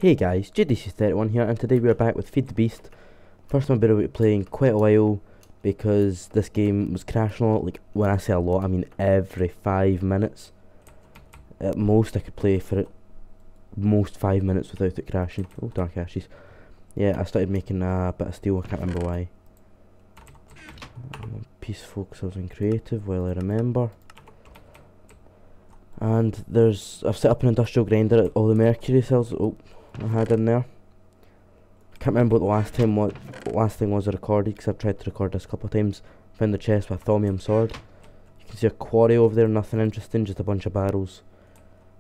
Hey guys, JDC31 here, and today we are back with Feed the Beast. First time I've been able to play in quite a while because this game was crashing a lot. Like, when I say a lot, I mean every 5 minutes. At most I could play for it most 5 minutes without it crashing. Oh, dark ashes. Yeah, I started making a bit of steel, I can't remember why. Peaceful because I was in creative, while I remember. And I've set up an industrial grinder at all the mercury cells I had in there. I can't remember what the last thing was I recorded, because I've tried to record this a couple of times. Found the chest with a thaumium sword. You can see a quarry over there, nothing interesting, just a bunch of barrels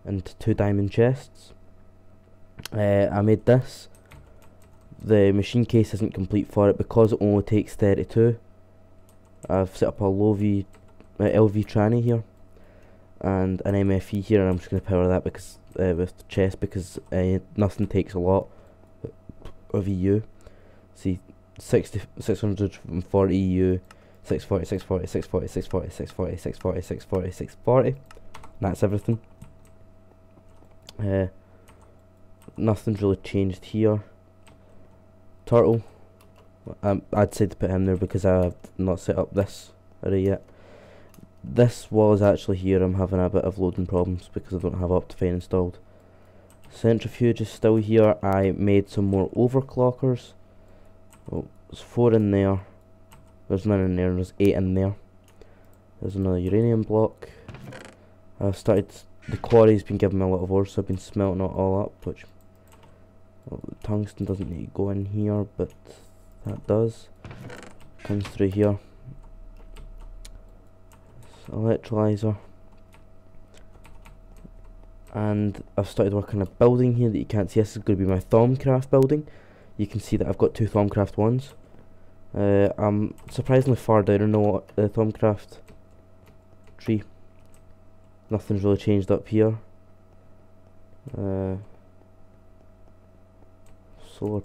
and 2 diamond chests. I made this. The machine case isn't complete for it because it only takes 32. I've set up a LV tranny here and an MFE here, and I'm just going to power that because with the chest, because nothing takes a lot of EU. See, 640 EU, 640, 640, 640, 640, 640, 640, 640, 640. That's everything. Nothing's really changed here. Turtle, I'd say to put him there because I've not set up this area yet. This was actually here. I'm having a bit of loading problems because I don't have Optifine installed. Centrifuge is still here. I made some more overclockers. Oh, there's 4 in there. There's none in there. There's 8 in there. There's another uranium block. I've started. The quarry's been giving me a lot of ore, so I've been smelting it all up. Which, well, the tungsten doesn't need to go in here, but that does. Comes through here. Electrolyzer, and I've started working on a building here that you can't see. This is going to be my Thaumcraft building. You can see that I've got 2 Thaumcraft ones. I'm surprisingly far down in the Thaumcraft tree. Nothing's really changed up here. Solar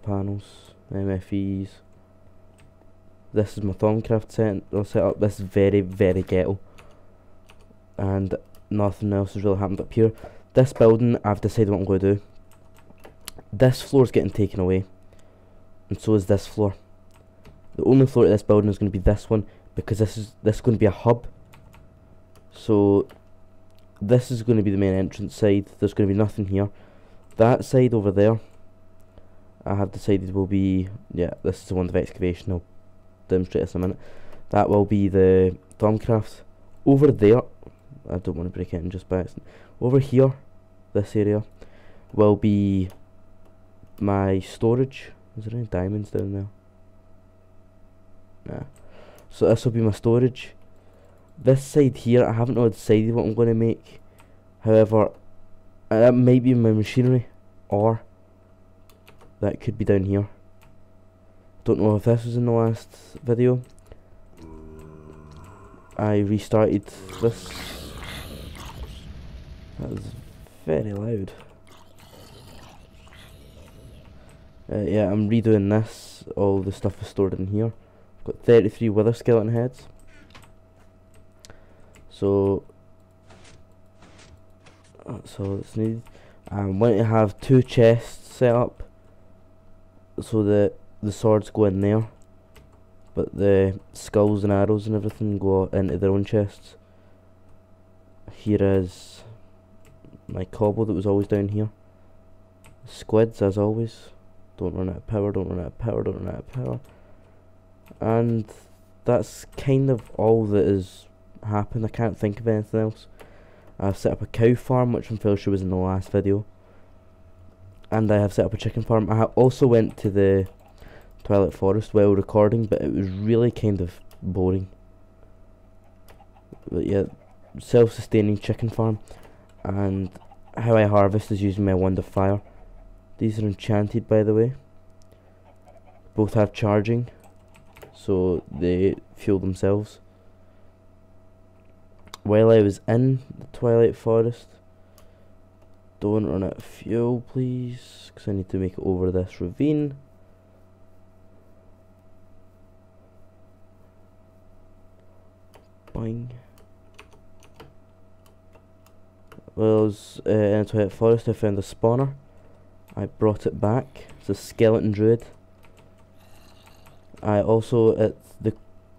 panels, MFEs. This is my Thaumcraft set up. This is very, very ghetto. And nothing else has really happened up here. This building, I've decided what I'm going to do. This floor is getting taken away, and so is this floor. The only floor to this building is going to be this one, because this is going to be a hub. So this is going to be the main entrance side. There's going to be nothing here. That side over there, I have decided will be, yeah, this is the one of excavation. I'll demonstrate this in a minute. That will be the Thaumcraft. Over there, I don't want to break it in just by accident. Over here, this area, will be my storage. Is there any diamonds down there? Nah. So this will be my storage. This side here, I haven't really decided what I'm going to make. However, that might be my machinery, or that could be down here. Don't know if this was in the last video. I restarted this. That was very loud. Yeah, I'm redoing this. All the stuff is stored in here. I've got 33 wither skeleton heads. So that's all that's needed. I'm going to have 2 chests set up so that the swords go in there, but the skulls and arrows and everything go into their own chests. Here is my cobble that was always down here. Squids, as always. Don't run out of power, don't run out of power, don't run out of power. And that's kind of all that has happened. I can't think of anything else. I've set up a cow farm, which I'm fairly sure was in the last video. And I have set up a chicken farm. I also went to the Twilight Forest while recording, but it was really kind of boring. But yeah, self-sustaining chicken farm. And how I harvest is using my wand of fire. These are enchanted, by the way. Both have charging, so they fuel themselves. While I was in the Twilight Forest, don't run out of fuel, please, because I need to make it over this ravine. Boing. Well, I was in the Twilight Forest. I found a spawner. I brought it back. It's a skeleton druid. I also, at the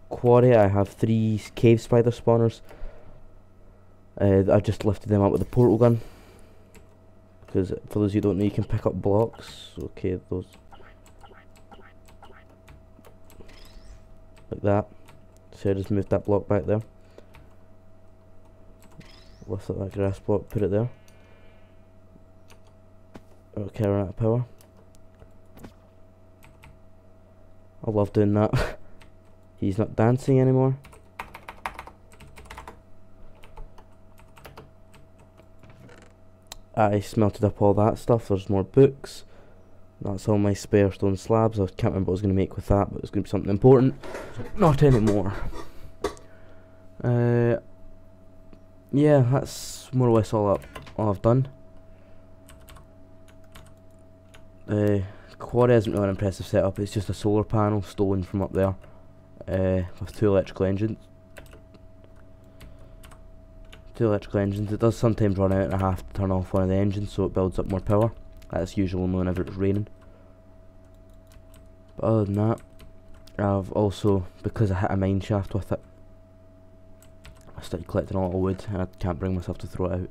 quarry, I have 3 cave spider spawners. I've just lifted them up with the portal gun. Because for those who don't know, you can pick up blocks. Okay, those. Like that. So I just moved that block back there. Lift up that grass block, put it there. Okay, we're out of power. I love doing that. He's not dancing anymore. I smelted up all that stuff. There's more books. That's all my spare stone slabs. I can't remember what I was going to make with that, but it's going to be something important. Not anymore. Yeah, that's more or less all I've done. Quarry isn't really an impressive setup. It's just a solar panel stolen from up there, with 2 electrical engines. 2 electrical engines. It does sometimes run out and I have to turn off one of the engines so it builds up more power. That's usually whenever it's raining. But other than that, I've also, because I hit a mine shaft with it, I started collecting a lot of wood and I can't bring myself to throw it out.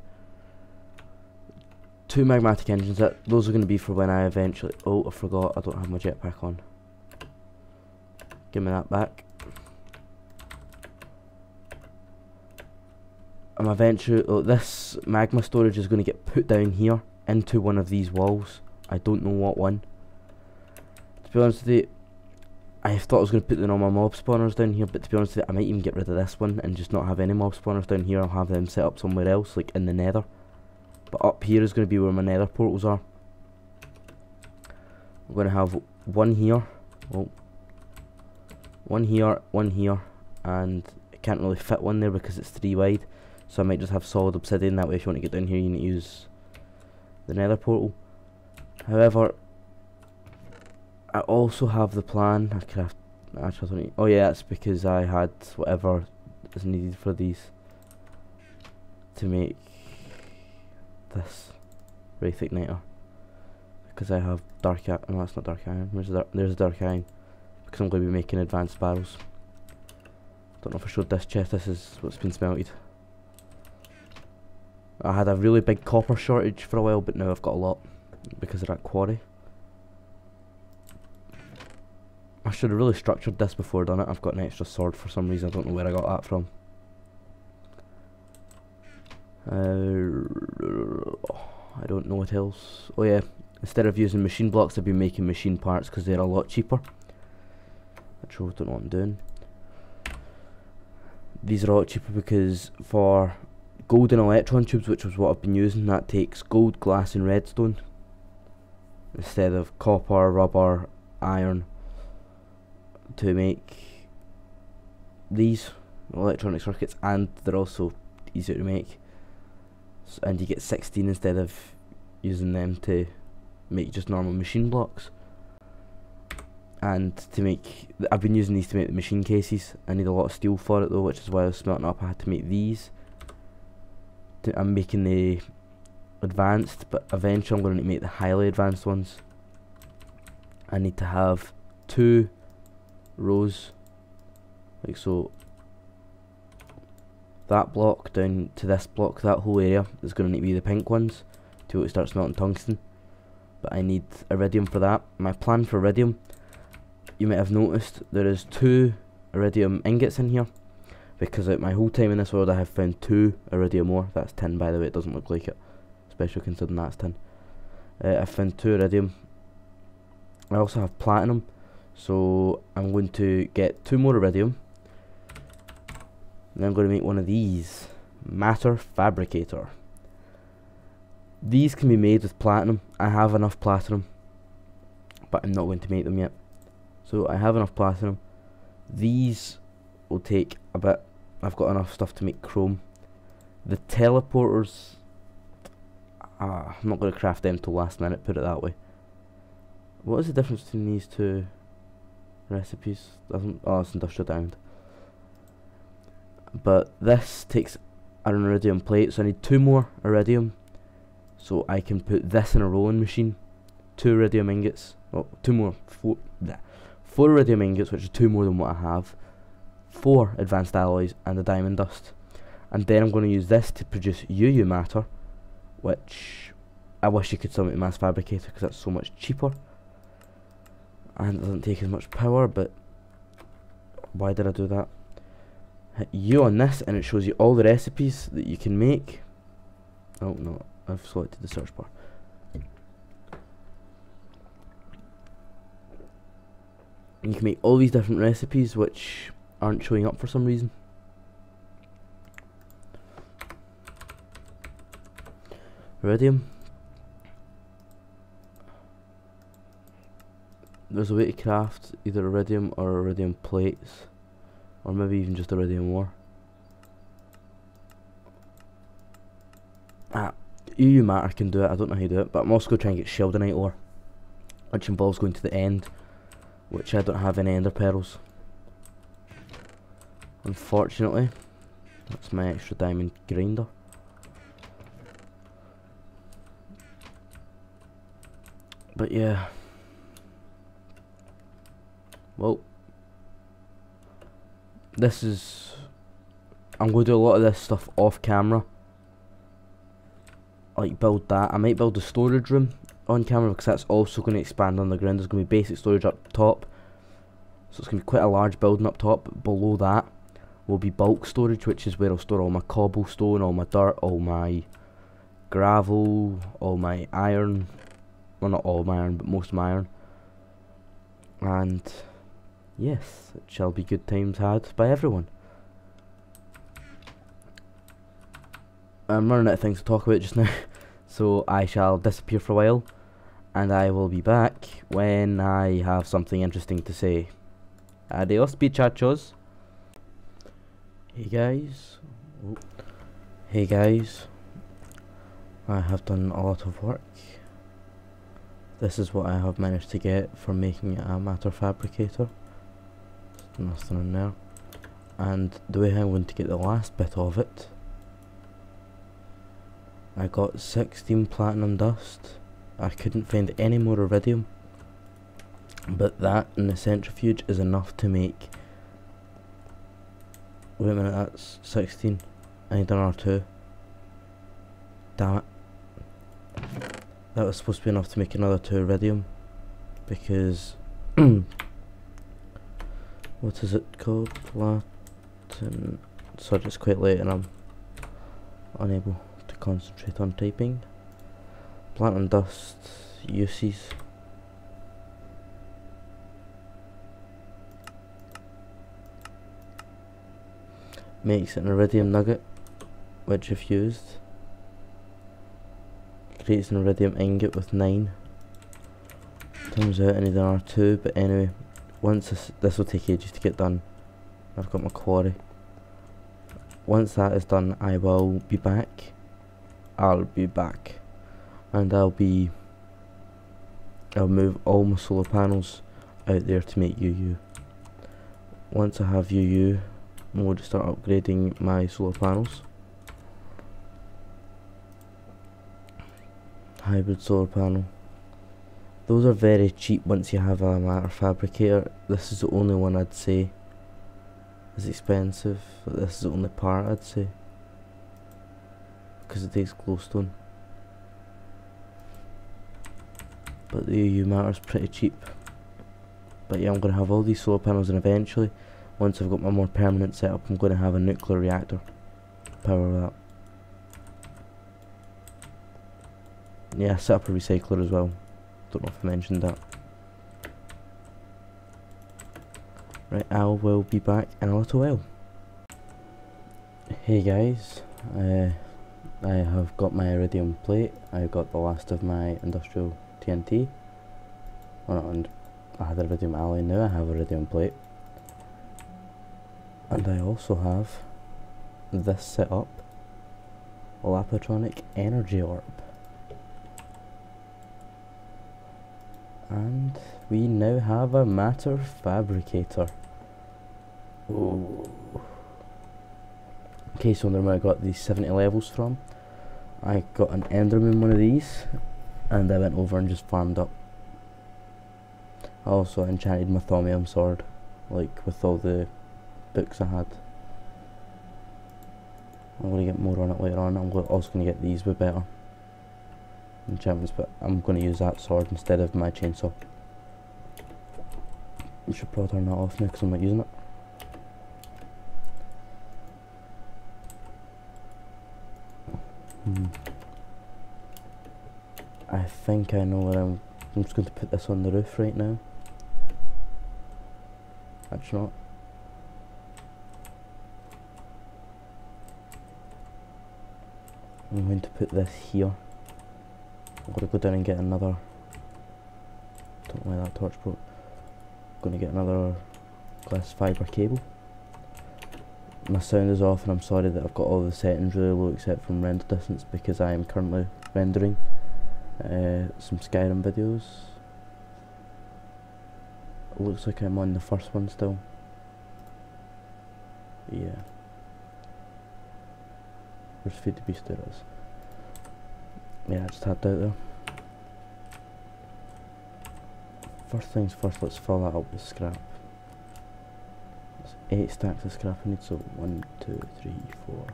2 magmatic engines. Those are going to be for when I eventually... Oh, I forgot. I don't have my jetpack on. Give me that back. I'm eventually... Oh, this magma storage is going to get put down here into one of these walls. I don't know what one. To be honest with you, I thought I was going to put the normal mob spawners down here, but to be honest with you, I might even get rid of this one and just not have any mob spawners down here. I'll have them set up somewhere else, like in the nether. But up here is going to be where my nether portals are. I'm going to have one here. Oh. One here, and I can't really fit one there because it's 3 wide. So I might just have solid obsidian. That way if you want to get down here you need to use the nether portal. However, I also have the plan. I could have... Actually, I don't need... Oh yeah, it's because I had whatever is needed for these to make this Wraith Igniter. Because I have dark iron. No, that's not dark iron. There's a dark iron. Because I'm going to be making advanced barrels. Don't know if I showed this chest. This is what's been smelted. I had a really big copper shortage for a while, but now I've got a lot because of that quarry. I should have really structured this before done it. I've got an extra sword for some reason. I don't know where I got that from. I don't know what else. Oh yeah, instead of using machine blocks, I've been making machine parts because they're a lot cheaper. Actually, I don't know what I'm doing. These are a lot cheaper because for golden electron tubes, which was what I've been using, that takes gold, glass and redstone instead of copper, rubber, iron to make these electronic circuits, and they're also easier to make. And you get 16 instead of using them to make just normal machine blocks. And to make, I've been using these to make the machine cases. I need a lot of steel for it though, which is why I was smelting up. I had to make these. I'm making the advanced, but eventually I'm going to make the highly advanced ones. I need to have 2 rows, like so. That block down to this block, that whole area is going to need to be the pink ones to be able to start smelting tungsten. But I need iridium for that. My plan for iridium, you might have noticed, there is 2 iridium ingots in here. Because my whole time in this world I have found 2 iridium ore. That's tin, by the way, it doesn't look like it. Especially considering that's tin. I've found 2 iridium. I also have platinum. So I'm going to get 2 more iridium. And I'm going to make one of these. Matter Fabricator. These can be made with platinum. I have enough platinum, but I'm not going to make them yet. So I have enough platinum. These will take a bit. I've got enough stuff to make chrome. The teleporters, I'm not going to craft them till last minute, put it that way. What is the difference between these 2 recipes? Oh, it's industrial diamond. But this takes an iridium plate, so I need 2 more iridium so I can put this in a rolling machine 2 iridium ingots. Oh, 4 iridium ingots, which is 2 more than what I have. 4 advanced alloys and a diamond dust. And then I'm going to use this to produce UU matter, which I wish you could sell it to mass fabricator because that's so much cheaper. And it doesn't take as much power, but why did I do that? Hit U on this and it shows you all the recipes that you can make. Oh no, I've selected the search bar. And you can make all these different recipes which aren't showing up for some reason. Iridium. There's a way to craft either iridium or iridium plates, or maybe even just iridium ore. UU matter can do it, I don't know how to do it, but I'm also going to try and get sheldonite ore, which involves going to the end, which I don't have any ender pearls. Unfortunately, that's my extra diamond grinder. But yeah. Well, this is... I'm going to do a lot of this stuff off camera. Like build that. I might build a storage room on camera because that's also going to expand underground. There's going to be basic storage up top. So it's going to be quite a large building up top. But below that will be bulk storage, which is where I'll store all my cobblestone, all my dirt, all my gravel, all my iron. Well, not all my iron, but most of my iron. And yes, it shall be good times had by everyone. I'm running out of things to talk about just now, so I shall disappear for a while, and I will be back when I have something interesting to say. Adios, bichachos. Hey guys. Oh. Hey guys. I have done a lot of work. This is what I have managed to get from making a matter fabricator. There's nothing in there. And the way I'm going to get the last bit of it, I got 16 platinum dust. I couldn't find any more iridium, but that in the centrifuge is enough to make... Wait a minute, that's 16. I need another 2. Damn it. That was supposed to be enough to make another 2 iridium, because what is it called? Platinum. Sorry, it's quite late and I'm unable to concentrate on typing. Platinum dust uses. Makes an iridium nugget, which if used creates an iridium ingot with 9. Turns out I need another 2, but anyway, once this will take ages to get done. I've got my quarry. Once that is done, I will be back. I'll be back, and I'll move all my solar panels out there to make UU. Once I have UU, I'm going to start upgrading my solar panels. Hybrid solar panel. Those are very cheap once you have a matter fabricator. This is the only one I'd say is expensive. This is the only part I'd say, because it takes glowstone. But the UU matter is pretty cheap. But yeah, I'm going to have all these solar panels, and eventually, once I've got my more permanent setup, I'm going to have a nuclear reactor to power that. Yeah, set up a recycler as well. Don't know if I mentioned that. Right, I will be back in a little while. Hey guys, I have got my iridium plate. I got the last of my industrial TNT. I had iridium alloy, now I have iridium plate. And I also have this set up, Lapatronic Energy Orb. And we now have a matter fabricator. Ooh. Okay, so where I got these 70 levels from. I got an enderman one of these, and I went over and just farmed up I also enchanted my Thaumium sword, like with all the books I had. I'm going to get more on it later on. I'm also going to get these with better enchantments, but I'm going to use that sword instead of my chainsaw. I should probably turn that off now because I'm not using it. I think I know where I'm just going to put this on the roof right now. Actually not. I'm going to put this here. I'm going to go down and get another. Don't know why that torch broke. I'm going to get another glass fibre cable. My sound is off and I'm sorry that I've got all the settings really low except from render distance because I am currently rendering some Skyrim videos. It looks like I'm on the first one still. Yeah. Where's Feed the Beast? There it is. Yeah, I just tapped out there. First things first, let's fill that up with scrap. There's 8 stacks of scrap I need, so 1, 2, 3, 4.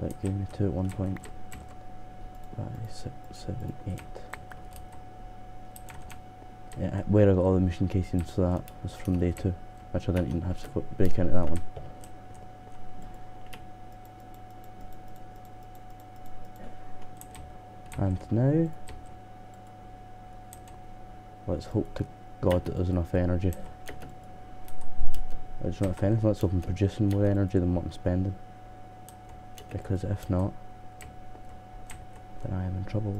That gave me 2 at one point. 5, 6, 7, 8. Yeah, where I got all the mission casings for that was from day 2, which I didn't even have to break into that one. And now, let's hope to God that there's enough energy. There's not, if anything, let's hope I'm producing more energy than what I'm spending. Because if not, then I am in trouble.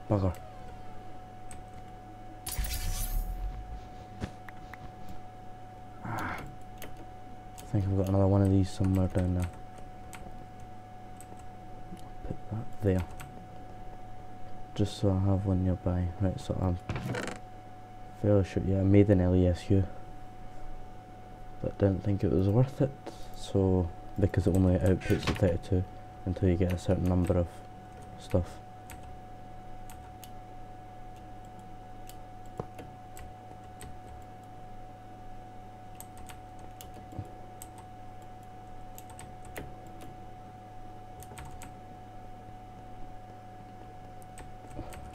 Bugger. I think I've got another one of these somewhere down there. Put that there. Just so I have one nearby. Right, so I'm fairly sure, yeah, I made an LESU. But didn't think it was worth it. So, because it only outputs at 32 until you get a certain number of stuff.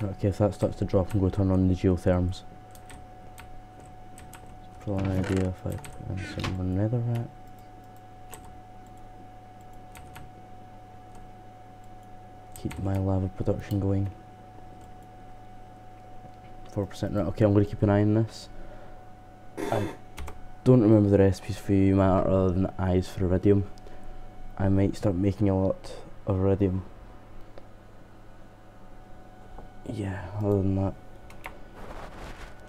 Okay, if that starts to drop, I'm going to turn on the geotherms. Probably an idea if I put in some more netherrack. Keep my lava production going. 4% right, okay, I'm going to keep an eye on this. I don't remember the recipes for you matter other than eyes for iridium. I might start making a lot of iridium. Yeah, other than that,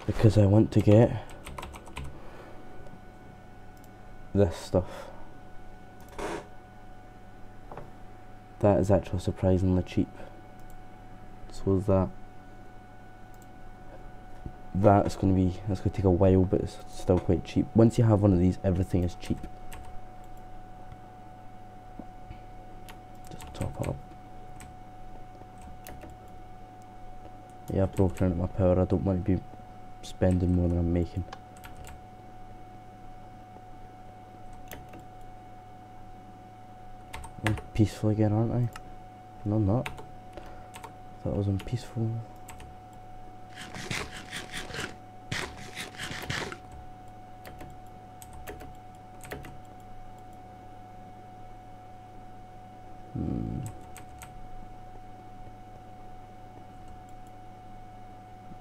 because I want to get this stuff. That is actually surprisingly cheap. So is that. That's going to be, that's going to take a while, but it's still quite cheap. Once you have one of these, everything is cheap. Just top up. Yeah, I've broken into my power. I don't want to be spending more than I'm making. I'm peaceful again, aren't I? No, I'm not. Thought I was unpeaceful.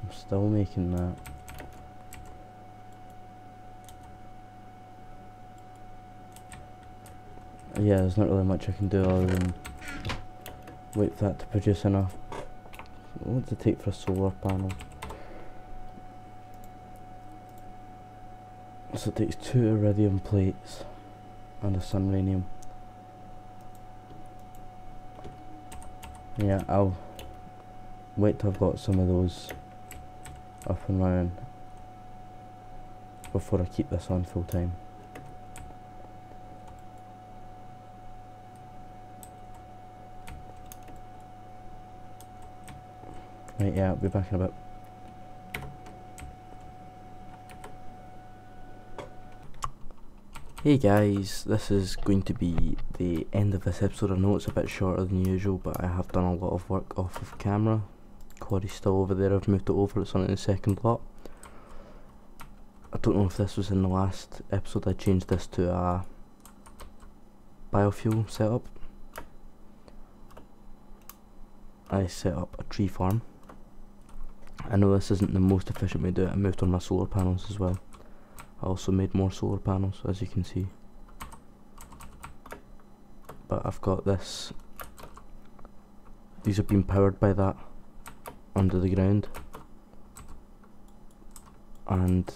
I'm still making that. Yeah, there's not really much I can do other than wait for that to produce enough. What does it take for a solar panel? So it takes 2 iridium plates and a sunranium. Yeah, I'll wait till I've got some of those up and running before I keep this on full time. Right, yeah, I'll be back in a bit. Hey guys, this is going to be the end of this episode. I know it's a bit shorter than usual, but I have done a lot of work off of camera. Quarry's still over there, I've moved it over, it's on in the second lot. I don't know if this was in the last episode. I changed this to a biofuel setup. I set up a tree farm. I know this isn't the most efficient way to do it. I moved on my solar panels as well. I also made more solar panels, as you can see. But I've got this. These are being powered by that under the ground. And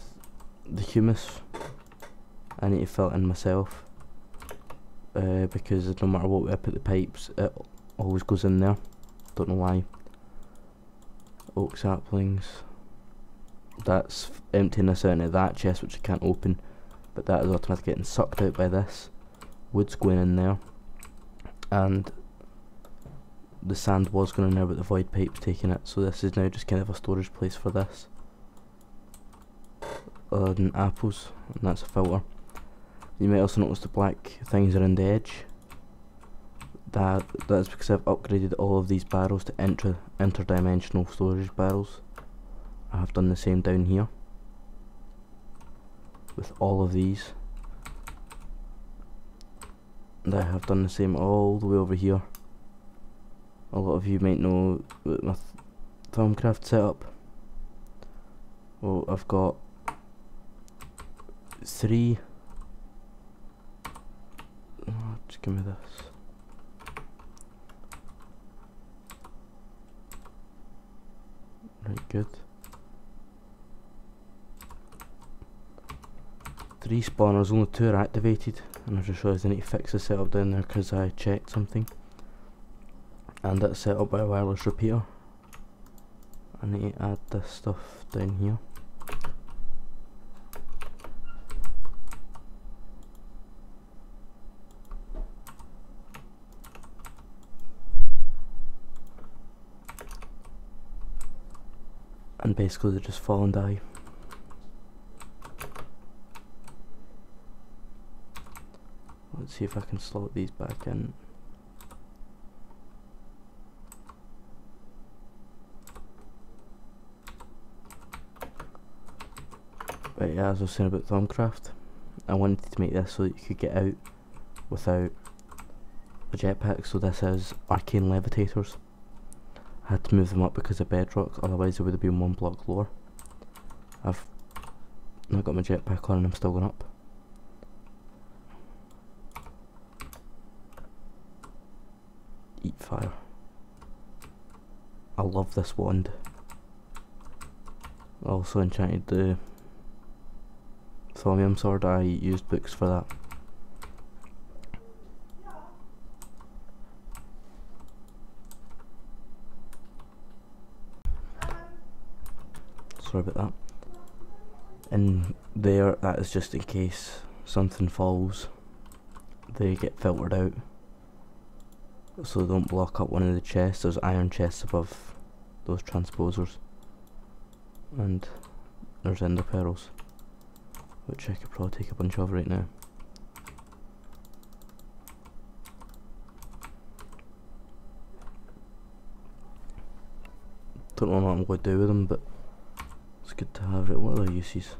the humus, I need to fill it in myself. Because no matter what way I put the pipes, it always goes in there. Don't know why. Oak saplings. That's emptying this out into that chest, which I can't open, but that is automatically getting sucked out by this. Wood's going in there, and the sand was going in there, but the void pipe's taking it, so this is now just kind of a storage place for this. Other than apples, and that's a filter. You might also notice the black things around the edge. That is because I've upgraded all of these barrels to interdimensional storage barrels. I have done the same down here with all of these, and I have done the same all the way over here. A lot of you might know my Thaumcraft setup. Well, I've got 3. Just give me this. Right, good. 3 spawners, only 2 are activated, and I've just realised I need to fix the setup down there because I checked something. And that's set up by a wireless repeater. I need to add this stuff down here. And basically they just fall and die. Let's see if I can slot these back in. But yeah, as I was saying about Thaumcraft, I wanted to make this so that you could get out without a jetpack, so this is arcane levitators. I had to move them up because of bedrock, otherwise it would have been 1 block lower. I've not got my jetpack on and I'm still going up. Eat fire. I love this wand. I also enchanted the Thaumium sword. I used books for that. Sorry about that. And there, that is just in case something falls, they get filtered out, so they don't block up one of the chests. There's iron chests above those transposers, and there's ender pearls, which I could probably take a bunch of right now. Don't know what I'm going to do with them, but it's good to have it. What are their uses?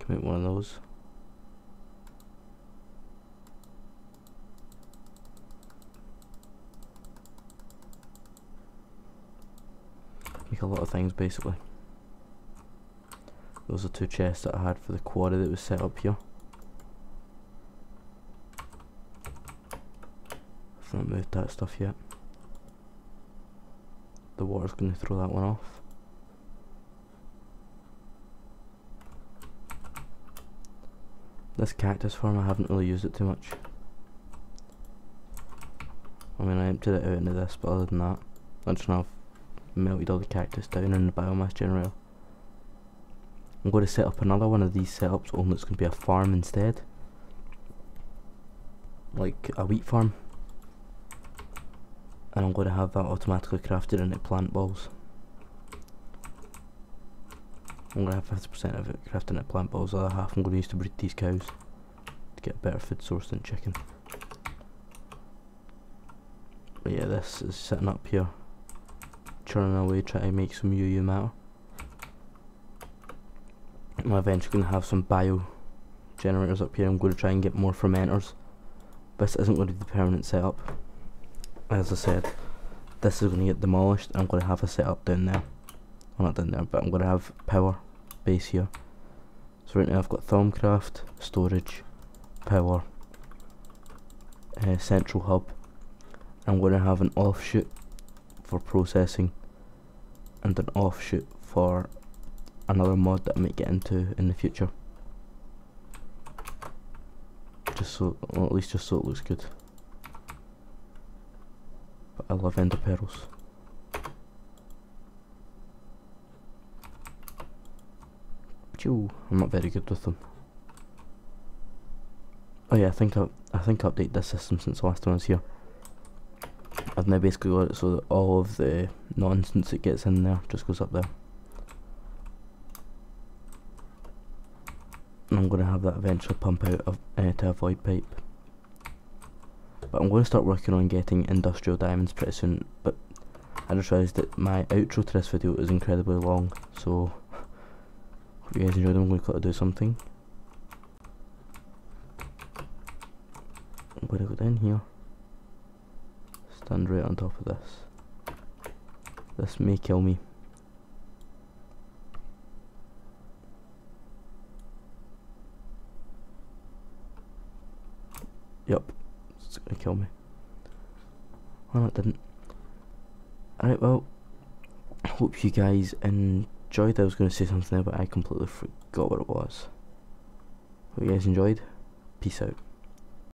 Can make one of those. Make a lot of things basically. Those are 2 chests that I had for the quarry that was set up here. I've not moved that stuff yet. The water's going to throw that one off. This cactus farm, I haven't really used it too much. I mean, I emptied it out into this, but other than that, I just now melted all the cactus down in the biomass generator. I'm going to set up another one of these setups, only it's going to be a farm instead. like a wheat farm, and I'm going to have that automatically crafted into plant balls. I'm going to have 50% of it crafted into plant balls, the other half I'm going to use to breed these cows to get a better food source than chicken. But yeah, this is sitting up here, churning away, trying to make some UU matter. I'm eventually going to have some bio generators up here. I'm going to try and get more fermenters. This isn't going to be the permanent setup. As I said, this is going to get demolished, and I'm going to have a setup down there. Well, not down there, but I'm going to have power base here. So right now I've got Thermcraft, storage, power, central hub. I'm going to have an offshoot for processing and an offshoot for another mod that I might get into in the future. Just so, well, at least just so it looks good. But I love ender pearls. Phew, I'm not very good with them. Oh yeah, I think I updated this system since the last time I was here. I've now basically got it so that all of the nonsense that gets in there just goes up there. And I'm going to have that eventually pump out of, to a void pipe. But I'm going to start working on getting industrial diamonds pretty soon. But I just realised that my outro to this video is incredibly long, so hope you guys enjoyed. I'm going to do something. I'm going to go down here, stand right on top of this. This may kill me. Yup, it's gonna kill me. Well, it didn't. Alright, well, I hope you guys enjoyed. I was going to say something there, but I completely forgot what it was. Hope you guys enjoyed. Peace out.